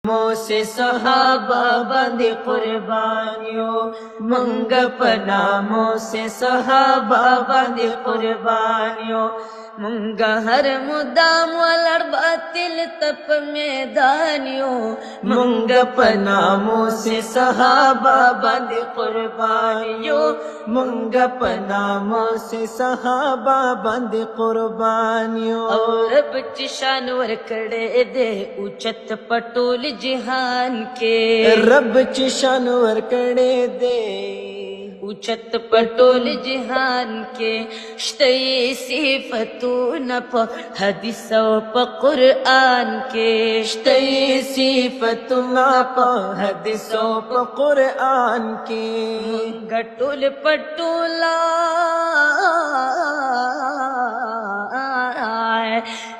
मोसे सहाबा बांधे कुर्बानियों मंग पनामों से सहाबा बांधे कुर्बानियों मंगा हर मुदाम वलड़ बातिल तप मैदानियों मंग पनामों से सहाबा बांधे कुर्बानियों मंग पनामों से सहाबा बांधे कुर्बानियों और बच्चान वर कड़े दे उचत पटोल जिहान के रब चिशान वर कड़े दे उचत पटोल जिहान के श्तई सिफतू न प हदीसो प कुरआन के श्तई सिफतू न प हदीसो प कुरआन के गटोल पटोला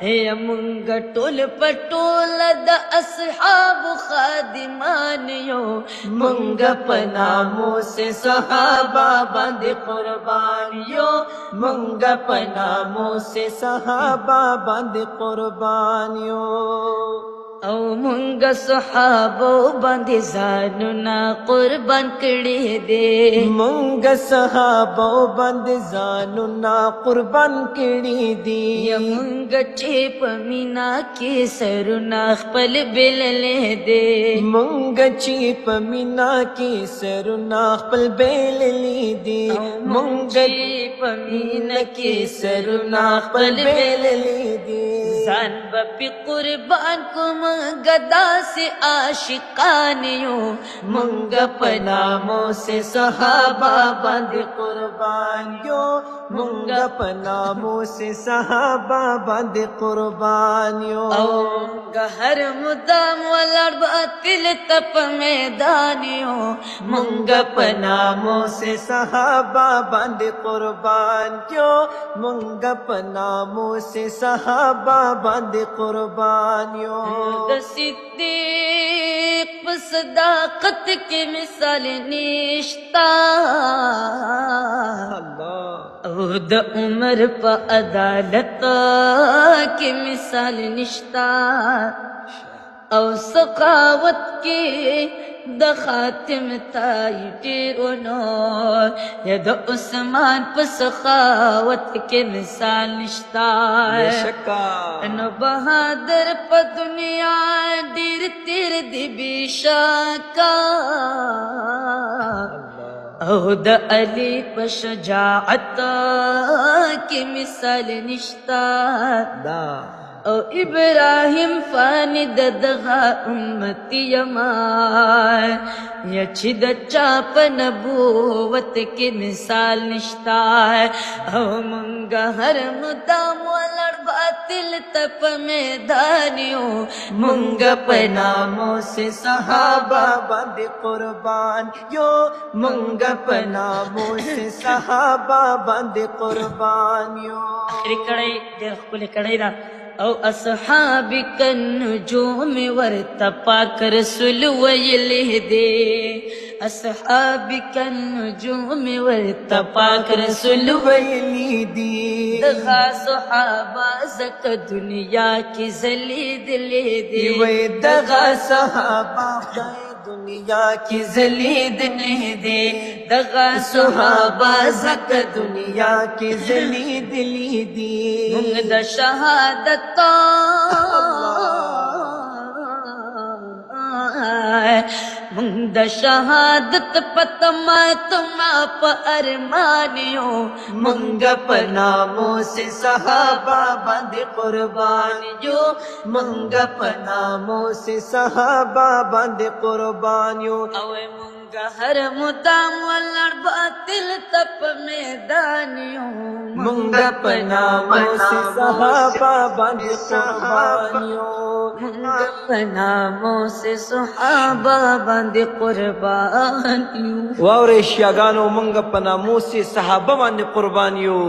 मुंग टोल पटोल द अस्हाब खादिमानियो मुंग पनामों से सहाबा बांधे कुर्बानियों मुंग पनामों से सहाबा बांधे कुर्बानियों औ मुंग सहाबो बांधे जानुना कुर्बान कड़ी दे मुंग सहाबो बांधे जानुना कुर्बान कड़ी दी मुंग चेप मीना के सरुना खपल बिल ले दे मुंग चेप मीना के सरुना खपल बिल ले दे मुंग चेप मीना के सरुना खपल बिल ले दे जान बपी कुर्बान को गदा से आशिकानियों मंग पनामों से सहाबा बांधे कुर्बानियों मंग पनामों से सहाबा बांधे कुर्बानियों हर मुदाम वलड़ बातिल तप मैदानियों मंग पनामों से सहाबा बांधे कुर्बानियों मंग पनामों से सहाबा बांधे कुर्बानियों सिद्दीक सदाकत की मिसाल निश्ता द उमर प अदालत की मिसाल निश्ता और सखावत की द खातिम ताइटेरोनो यद उस्मान प सखावत के मिसाल निश्ता न बहादुर प दुनिया डीर तिर दिबिशा का औद अली प शजाअत की मिसाल निश्ता ओ इब्राहिम फानी ददगा उम्मती यमार यछिद चाप नबूवत की मिसाल निश्ता है ओ मंगा हर मुदाम वलड़ बातिल तप मैदानियों मंग पनामों से सहाबा बांधे कुर्बान यो मंग पनामों से सहाबा बांधे कुर्बान यो आखिरी कड़ाई देख कुल कड़ाई ना औ अस्हाबी कन्नुजूम वर्तपा कर सुलवयले दे अस्हाबी कन्नुजूम वर्तपा कर सुलवयले दे दगा सहाबा जक दुनिया की जलीद ले दे वे दगा सहाबा दुनिया की जलीद ले दे दगा सहाबा जक दुनिया की जलीद ले दे मुंग शहादत मुंद शहादत पतमा तुम आप अरमानियों मंग पनामों से सहाबा बांधे कुर्बानियों मंग पनामों से सहाबा बांधे कुर्बानियों अवे मंग हर मुदाम वलड़ बातिल तप मैदानियों मंग पनामों से सहाबा बांधे कुर्बानियों मंग पनामों से सहाबा बांधे कुर्बानियों वावरे शियागानो मंग पनामों से सहाबा बांधे कुर्बानियों